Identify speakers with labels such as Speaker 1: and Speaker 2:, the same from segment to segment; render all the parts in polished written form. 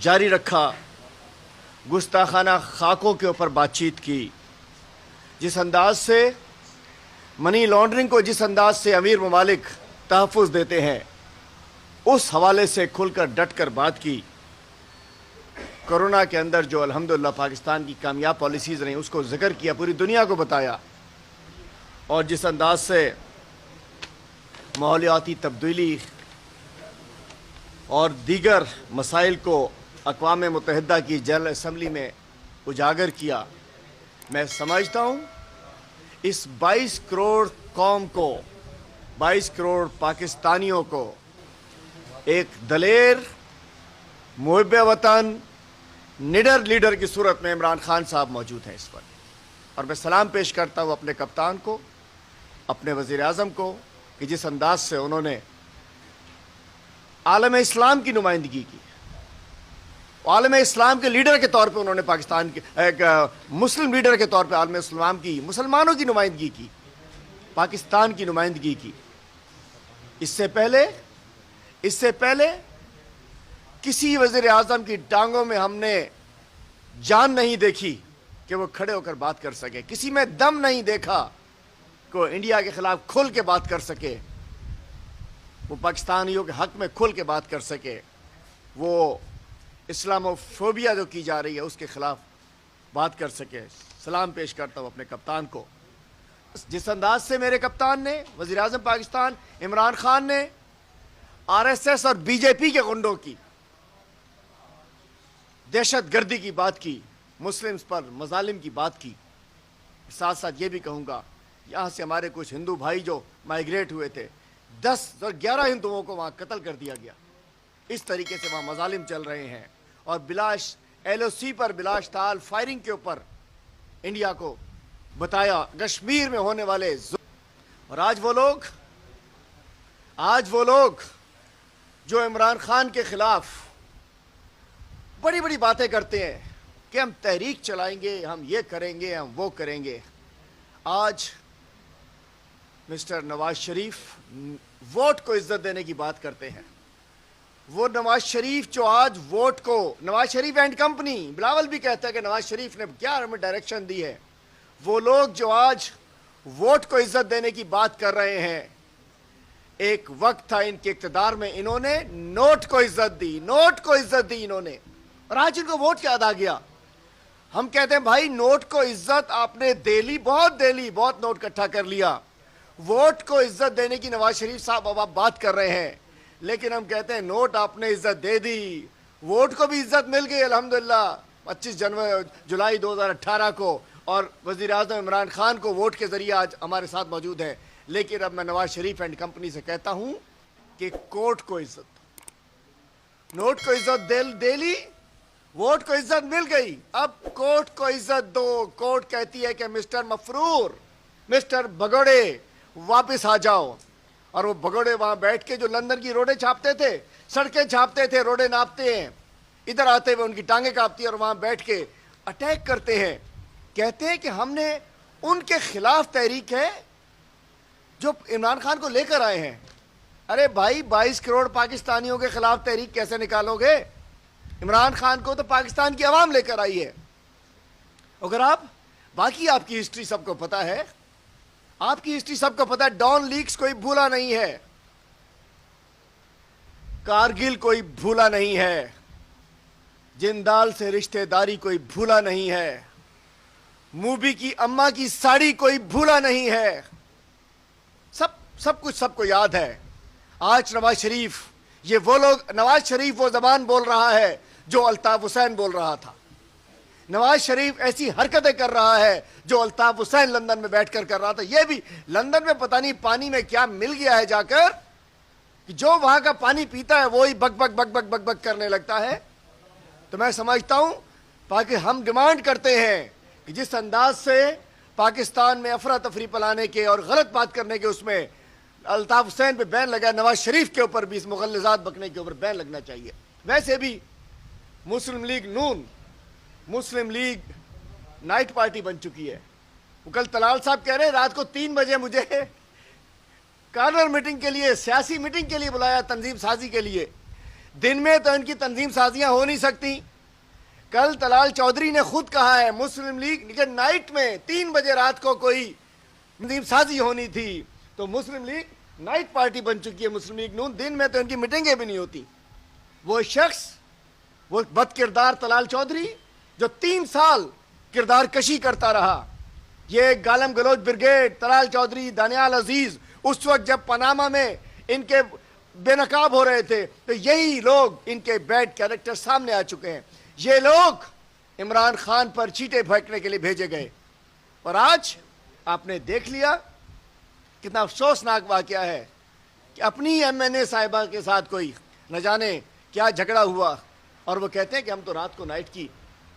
Speaker 1: जारी रखा, गुस्ताखाना खाकों के ऊपर बातचीत की, जिस अंदाज से मनी लॉन्ड्रिंग को जिस अंदाज से अमीर ममालिक तहफ़्फ़ुज़ देते हैं, उस हवाले से खुलकर डट कर बात की। कोरोना के अंदर जो अल्हम्दुलिल्लाह पाकिस्तान की कामयाब पॉलिसीज़ रहीं उसको ज़िक्र किया, पूरी दुनिया को बताया, और जिस अंदाज से माहौलियाती तब्दीली और दीगर मसाइल को अक़वाम मुत्तहिदा की जनरल असम्बली में उजागर किया, मैं समझता हूँ इस 22 करोड़ कौम को, 22 करोड़ पाकिस्तानियों को एक दलेर, मुहिब वतन, निडर लीडर की सूरत में इमरान खान साहब मौजूद हैं इस वक्त। और मैं सलाम पेश करता हूँ अपने कप्तान को, अपने वज़ीर आज़म को, कि जिस अंदाज से उन्होंने आलम इस्लाम की नुमाइंदगी की, आलम इस्लाम के लीडर के तौर पे उन्होंने पाकिस्तान के एक मुस्लिम लीडर के तौर पे आलम इस्लाम की, मुसलमानों की नुमाइंदगी की, पाकिस्तान की नुमाइंदगी की। इससे पहले किसी वज़ीर आज़म की टांगों में हमने जान नहीं देखी कि वो खड़े होकर बात कर सके, किसी में दम नहीं देखा कि वो इंडिया के खिलाफ खुल के बात कर सके, वो पाकिस्तानियों के हक में खुल के बात कर सके, वो इस्लामोफोबिया जो की जा रही है उसके खिलाफ बात कर सके। सलाम पेश करता हूँ अपने कप्तान को। जिस अंदाज से मेरे कप्तान ने, वज़ीर आज़म पाकिस्तान इमरान खान ने RSS और BJP के गुंडों की दहशत गर्दी की बात की, मुस्लिम्स पर मजालिम की बात की, साथ साथ ये भी कहूँगा यहाँ से हमारे कुछ हिंदू भाई जो माइग्रेट हुए थे, 10 और 11 हिंदुओं को वहाँ कत्ल कर दिया गया। इस तरीके से वहाँ मजालिम चल रहे हैं। और LOC पर बिलाश ताल फायरिंग के ऊपर इंडिया को बताया कश्मीर में होने वाले। और आज वो लोग जो इमरान खान के खिलाफ बड़ी बड़ी बातें करते हैं कि हम तहरीक चलाएंगे, हम ये करेंगे, हम वो करेंगे, आज मिस्टर नवाज शरीफ वोट को इज्जत देने की बात करते हैं। वो नवाज शरीफ जो आज वोट को, नवाज शरीफ एंड कंपनी, बिलावल भी कहता है कि नवाज शरीफ ने क्या हमें डायरेक्शन दी है, वो लोग जो आज वोट को इज्जत देने की बात कर रहे हैं, एक वक्त था इनके इक़्तिदार में इन्होंने नोट को इज्जत दी इन्होंने, और आज इनको वोट याद आ गया। हम कहते हैं भाई नोट को इज्जत आपने दे ली, बहुत नोट इकट्ठा कर लिया, वोट को इज्जत देने की नवाज शरीफ साहब अब आप बात कर रहे हैं, लेकिन हम कहते हैं नोट आपने इज्जत दे दी, वोट को भी इज्जत मिल गई अल्हम्दुलिल्लाह 25 जुलाई 2018 को, और वज़ीर आज़म इमरान खान को वोट के ज़रिए आज हमारे साथ मौजूद है। लेकिन अब मैं नवाज शरीफ एंड कंपनी से कहता हूं कि कोर्ट को इज्जत, नोट को इज्जत दे ली, वोट को इज्जत मिल गई, अब कोर्ट को इज्जत दो। कोर्ट कहती है कि मिस्टर मफरूर, मिस्टर भगोड़े वापस आ जाओ। और वो भगोड़े वहां बैठ के जो लंदन की रोडें छापते थे, सड़कें छापते थे, रोडें नापते हैं, इधर आते हुए उनकी टांगें कांपती है और वहां बैठ के अटैक करते हैं, कहते हैं कि हमने उनके खिलाफ तहरीक है जो इमरान खान को लेकर आए हैं। अरे भाई 22 करोड़ पाकिस्तानियों के खिलाफ तहरीक कैसे निकालोगे? इमरान खान को तो पाकिस्तान की आवाम लेकर आई है। अगर आप बाकी आपकी हिस्ट्री सबको पता है, आपकी हिस्ट्री सबको पता है, डॉन लीक्स कोई भूला नहीं है, कारगिल कोई भूला नहीं है, जिंदाल से रिश्तेदारी कोई भूला नहीं है, मूबी की अम्मा की साड़ी कोई भूला नहीं है, सब कुछ सबको याद है। आज नवाज शरीफ, ये वो लोग, नवाज शरीफ वो जबान बोल रहा है जो अल्ताफ हुसैन बोल रहा था, नवाज शरीफ ऐसी हरकतें कर रहा है जो अल्ताफ हुसैन लंदन में बैठकर कर रहा था। ये भी लंदन में पता नहीं पानी में क्या मिल गया है जाकर कि जो वहां का पानी पीता है वो ही बक बक बक बक बक बक करने लगता है। तो मैं समझता हूं ताकि हम डिमांड करते हैं कि जिस अंदाज से पाकिस्तान में अफरा तफरी फैलाने के और गलत बात करने के उसमें अल्ताफ हुसैन पे बैन लगा, नवाज शरीफ के ऊपर भी इस मुगल्लिज़ात बकने के ऊपर बैन लगना चाहिए। वैसे भी मुस्लिम लीग नून, मुस्लिम लीग नाइट पार्टी बन चुकी है। वो कल तलाल साहब कह रहे हैं रात को 3 बजे मुझे कार्नर मीटिंग के लिए, सियासी मीटिंग के लिए बुलाया, तंजीम साजी के लिए, دن میں تو ان کی تنظیم سازیاں ہو نہیں سکتی. کل طلال چودھری نے خود کہا ہے مسلم لیگ کہ نائٹ میں 3 بجے رات کو کوئی تنظیم سازی ہونی تھی, تو مسلم لیگ نائٹ پارٹی بن چکی ہے. مسلم لیگ نون دن میں تو ان کی میٹنگیں بھی نہیں ہوتی. وہ شخص, وہ بد کردار طلال چودھری جو 3 سال کردار کشی کرتا رہا, یہ گالم گلوچ بریگیڈ, طلال چودھری, دانیال عزیز, اس وقت جب پاناما میں ان کے بے نقاب ہو رہے تھے تو یہی لوگ ان کے بیڈ کیریکٹر سامنے آ چکے ہیں. یہ لوگ عمران خان پر چیٹے پھینکنے کے لیے بھیجے گئے, اور آج آپ نے دیکھ لیا کتنا افسوسناک واقعہ ہے کہ اپنی ایم این اے صاحبہ کے ساتھ کوئی نہ جانے کیا جھگڑا ہوا, اور وہ کہتے ہیں کہ ہم تو رات کو نائٹ کی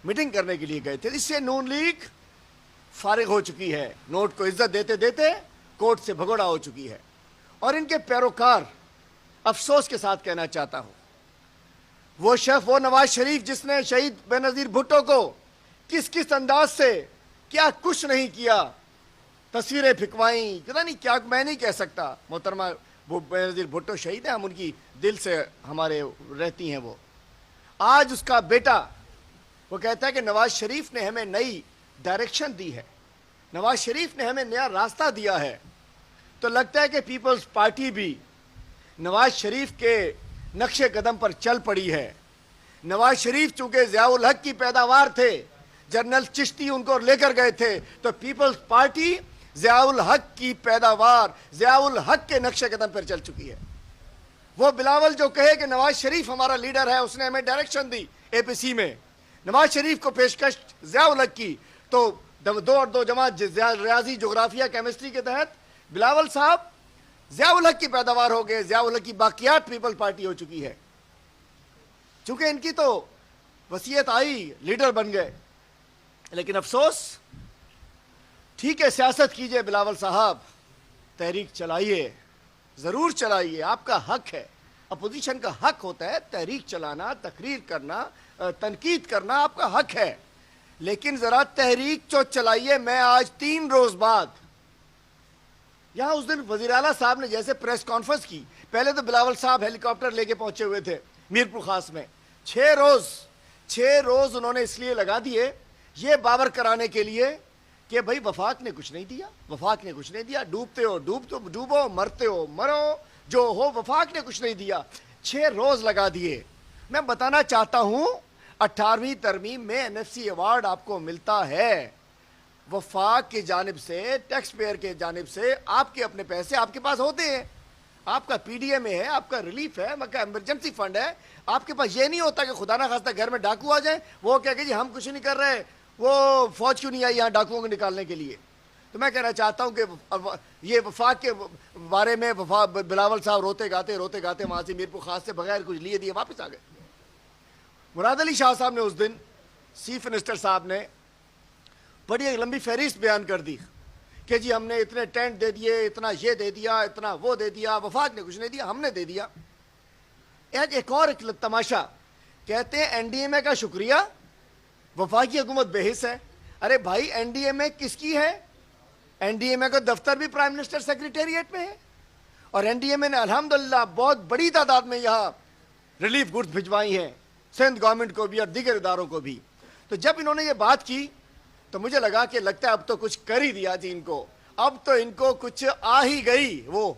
Speaker 1: میٹنگ کرنے کے لیے گئے تھے. اس سے نون لیگ فارغ ہو چکی ہے, نوٹ کو عزت دیتے دیتے کوٹ سے بھگوڑا ہو چکی ہے. اور ان کے پیروکار, افسوس کے ساتھ کہنا چاہتا ہوں, وہ نواز شریف جس نے شہید بے نظیر بھٹو کو کس انداز سے کیا کچھ نہیں کیا, تصویریں پھکوائیں, پتہ نہیں کیا, میں نہیں کہہ سکتا. محترمہ وہ بے نظیر بھٹو شہید ہیں, ہم ان کی دل سے ہمارے رہتی ہیں. وہ آج اس کا بیٹا وہ کہتا ہے کہ نواز شریف نے ہمیں نئی ڈائریکشن دی ہے, نواز شریف نے ہمیں نیا راستہ دیا ہے. تو لگتا ہے کہ پیپلز پارٹی بھی نواز شریف کے نقش قدم پر چل پڑی ہے. نواز شریف چونکہ ضیاء الحق کی پیداوار تھے, جنرل چشتی ان کو لے کر گئے تھے, تو پیپلز پارٹی ضیاء الحق کی پیداوار, ضیاء الحق کے نقش قدم پر چل چکی ہے. وہ بلاول جو کہے کہ نواز شریف ہمارا لیڈر ہے, اس نے ہمیں ڈائریکشن دی اے پی سی میں, نواز شریف کو پیشکش ضیاء الحق کی, تو 2 اور 2 جماعت ریاضی جغرافیہ کیمسٹری کے تحت بلاول صاحب ضیاء الحق کی پیداوار ہو گئے, ضیاء الحق کی باقیات پیپل پارٹی ہو چکی ہے. چونکہ ان کی تو وصیت آئی, لیڈر بن گئے. لیکن افسوس, ٹھیک ہے سیاست کیجئے بلاول صاحب, تحریک چلائیے, ضرور چلائیے, آپ کا حق ہے, اپوزیشن کا حق ہوتا ہے تحریک چلانا, تقریر کرنا, تنقید کرنا, آپ کا حق ہے. لیکن ذرا تحریک جو چلائیے. میں آج 3 روز بعد یہاں, اس دن وزیر اعلیٰ صاحب نے جیسے پریس کانفرنس کی, پہلے تو بلاول صاحب ہیلی کاپٹر لے کے پہنچے ہوئے تھے میرپور خاص میں, 6 روز انہوں نے اس لیے لگا دیے یہ باور کرانے کے لیے کہ بھائی وفاق نے کچھ نہیں دیا, وفاق نے کچھ نہیں دیا, ڈوبتے ہو ڈوبو, مرتے ہو مرو, جو ہو, وفاق نے کچھ نہیں دیا. 6 روز لگا دیے. میں بتانا چاہتا ہوں 18ویں ترمیم میں این ایف سی ایوارڈ آپ کو ملتا ہے, وفاق کی جانب سے, ٹیکس پیئر کے جانب سے. آپ کے اپنے پیسے آپ کے پاس ہوتے ہیں, آپ کا پی ڈی ایم اے ہے, آپ کا ریلیف ہے, آپ کا ایمرجنسی فنڈ ہے. آپ کے پاس یہ نہیں ہوتا کہ خدا نہ خواستہ گھر میں ڈاکو آ جائیں, وہ کہہ کہ جی ہم کچھ نہیں کر رہے, وہ فوج کیوں نہیں آئی یہاں ڈاکوؤں کو نکالنے کے لیے. تو میں کہنا چاہتا ہوں کہ یہ وفاق کے بارے میں بلاول صاحب روتے گاتے وہاں سے میرپور خاص سے بغیر کچھ لیے دیے واپس آ گئے. مراد علی شاہ صاحب نے اس دن, چیف منسٹر صاحب نے بڑی ایک لمبی فہرست بیان کر دی کہ جی ہم نے اتنے ٹینٹ دے دیے, اتنا یہ دے دیا, اتنا وہ دے دیا, وفاق نے کچھ نہیں دیا, ہم نے دے دیا. ایک اور تماشا, کہتے ہیں این ڈی ایم اے کا شکریہ, وفاقی حکومت بے حص ہے. ارے بھائی این ڈی ایم اے کس کی ہے؟ این ڈی ایم اے کا دفتر بھی پرائم منسٹر سیکریٹریٹ میں ہے, اور این ڈی ایم اے نے الحمدللہ بہت بڑی تعداد میں یہاں ریلیف گڈز بھجوائی ہیں, سندھ گورنمنٹ کو بھی اور دیگر اداروں کو بھی. تو جب انہوں نے یہ بات کی تو مجھے لگا کہ لگتا ہے اب تو کچھ کر ہی دیا جی ان کو, اب تو ان کو کچھ آ ہی گئی. وہ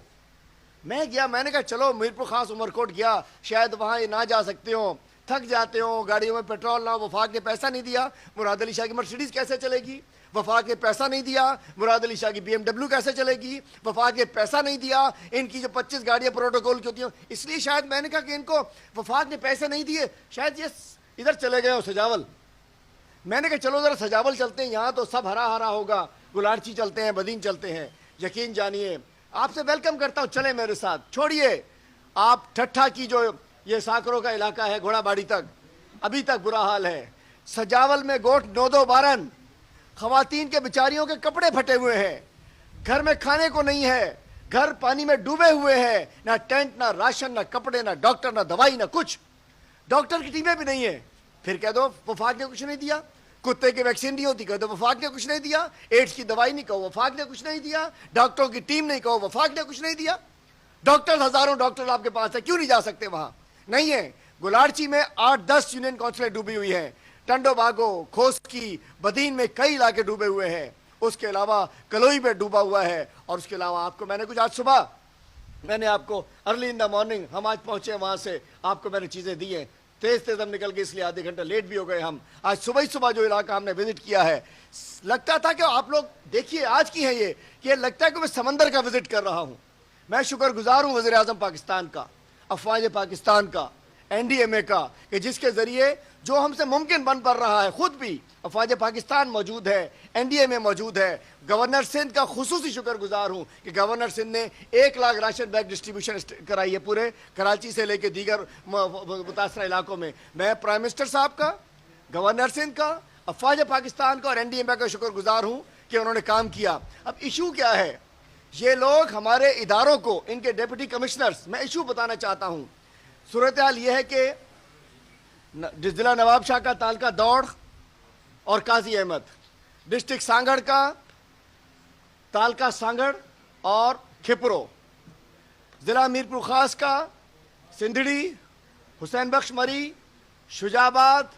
Speaker 1: میں گیا, میں نے کہا چلو میرپور خاص عمر کوٹ گیا, شاید وہاں یہ نہ جا سکتے ہوں, تھک جاتے ہوں, گاڑیوں میں پیٹرول نہ ہو, وفاق نے پیسہ نہیں دیا, مراد علی شاہ کی مرسیڈیز کیسے چلے گی, وفاق نے پیسہ نہیں دیا, مراد علی شاہ کی بی ایم ڈبلیو کیسے چلے گی, وفاق نے پیسہ نہیں دیا, ان کی جو 25 گاڑیاں پروٹوکول کی ہوتی ہیں. اس لیے شاید میں نے کہا کہ ان کو وفاق نے پیسے نہیں دیے, شاید یہ ادھر چلے گئے ہو سجاول. میں نے کہا چلو ذرا سجاول چلتے ہیں, یہاں تو سب ہرا ہرا ہوگا, گلارچی چلتے ہیں, بدین چلتے ہیں. یقین جانیے, آپ سے ویلکم کرتا ہوں, چلیں میرے ساتھ. چھوڑیے آپ ٹھٹھا کی جو یہ ساکروں کا علاقہ ہے, گھوڑا باڑی تک ابھی تک برا حال ہے. سجاول میں گوٹ 9 بارن, خواتین کے بیچاریوں کے کپڑے پھٹے ہوئے ہیں, گھر میں کھانے کو نہیں ہے, گھر پانی میں ڈوبے ہوئے ہیں, نہ ٹینٹ, نہ راشن, نہ کپڑے, نہ ڈاکٹر, نہ دوائی, نہ کچھ. ڈاکٹر کی ٹیمیں بھی نہیں ہیں. پھر کہہ دو وفاق نے کچھ نہیں دیا. کتے کی ویکسین نہیں ہوتی, کہہ دو وفاق نے کچھ نہیں دیا. ایڈز کی دوائی نہیں, کہو وفاق نے کچھ نہیں دیا. ڈاکٹروں کی ٹیم نہیں, کہو وفاق نے کچھ نہیں دیا. ڈاکٹر, ہزاروں ڈاکٹر آپ کے پاس ہے, کیوں نہیں جا سکتے وہاں؟ نہیں ہے. गुलारची में 8-10 यूनियन काउंसिलें डूबी हुई हैं, टंडो बागो, खोसकी, बदीन में कई इलाके डूबे हुए हैं, उसके अलावा कलोई में डूबा हुआ है। और उसके अलावा आपको मैंने कुछ आज सुबह मैंने आपको अर्ली इन द मॉर्निंग हम आज पहुंचे वहां से आपको मैंने चीजें दी हैं। तेज हम निकल गए इसलिए आधे घंटे लेट भी हो गए हम। आज सुबह ही सुबह जो इलाका हमने विजिट किया है, लगता था कि आप लोग देखिए आज की है ये, कि लगता है कि मैं समंदर का विजिट कर रहा हूं। मैं शुक्रगुजार हूं वज़ीर आज़म पाकिस्तान का, अफवाज पाकिस्तान का, एनडीएमए का, कि जिसके जरिए जो हमसे मुमकिन बन पड़ रहा है, खुद भी अफवाज पाकिस्तान मौजूद है, एनडीएमए मौजूद है। गवर्नर सिंध का खुसूसी शुक्रगुजार हूं कि गवर्नर सिंध ने 1 लाख राशन बैग डिस्ट्रीब्यूशन कराई है पूरे कराची से लेकर दीगर मुतासरा इलाकों में। मैं प्राइम मिनिस्टर साहब का, गवर्नर सिंध का, अफवाज पाकिस्तान का और एनडीएमए का शुक्रगुजार हूं कि उन्होंने काम किया। अब इशू क्या है, ये लोग हमारे इदारों को, इनके डिप्टी कमिश्नर्स, मैं इशू बताना चाहता हूं। सूरत हाल ये है कि जिला नवाब शाह का तालका दौड़ और काजी अहमद, डिस्ट्रिक्ट सांगड़ का तालका सांगड़ और खिपरो, जिला मीरपुर खास का सिंधड़ी, हुसैन बख्श मरी, शुजाबाद,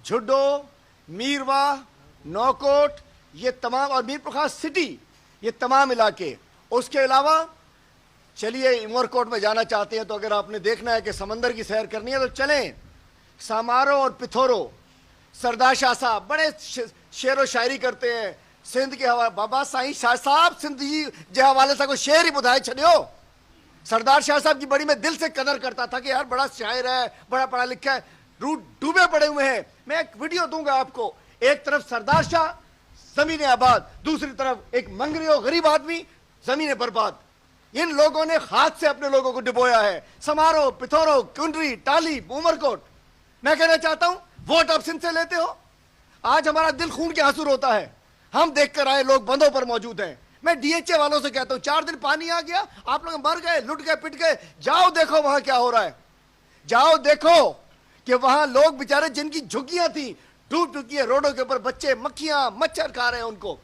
Speaker 1: झुड्डो, मीरवा, नौकोट, ये तमाम, और मीरपुर खास सिटी, ये तमाम इलाके। उसके अलावा चलिए उमरकोट में जाना चाहते हैं तो अगर आपने देखना है कि समंदर की सैर करनी है तो चलें। सामारो और पिथोरो, सरदार शाह साहब बड़े शेर व शायरी करते हैं सिंध के हवाले। बाबा साईं शाह साहब सिंध जी जे हवाले से कोई शेर ही बुधाए छड़ियो। सरदार शाह साहब की बड़ी मैं दिल से कदर करता था कि यार बड़ा शायर है, बड़ा पढ़ा लिखा है, डूबे पड़े हुए हैं। मैं एक वीडियो दूंगा आपको, एक तरफ सरदार शाह जमीन आबाद, दूसरी तरफ एक मंगरी और गरीब आदमी जमीन बर्बाद। इन लोगों ने हाथ से अपने लोगों को डुबोया है। समारो, पिथोरो, कुंडरी, टाली, उमरकोट। मैं कहना चाहता हूं वोट आप सिंध से लेते हो। आज हमारा दिल खून के आंसू रोता है, हम देखकर आए लोग बंदों पर मौजूद हैं। मैं डीएचए वालों से कहता हूं 4 दिन पानी आ गया, आप लोग मर गए, लुट गए, पिट गए, जाओ देखो वहां क्या हो रहा है। जाओ देखो कि वहां लोग बेचारे जिनकी झुग्गियां थी डूब चुकी है, रोडों के ऊपर बच्चे मक्खियां मच्छर खा रहे हैं उनको।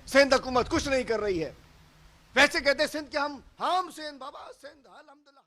Speaker 1: सिंध हुकूमत कुछ नहीं कर रही है। वैसे कहते सिंध के हम सिंध बाबा सिंध अल्हम्दुलिल्लाह।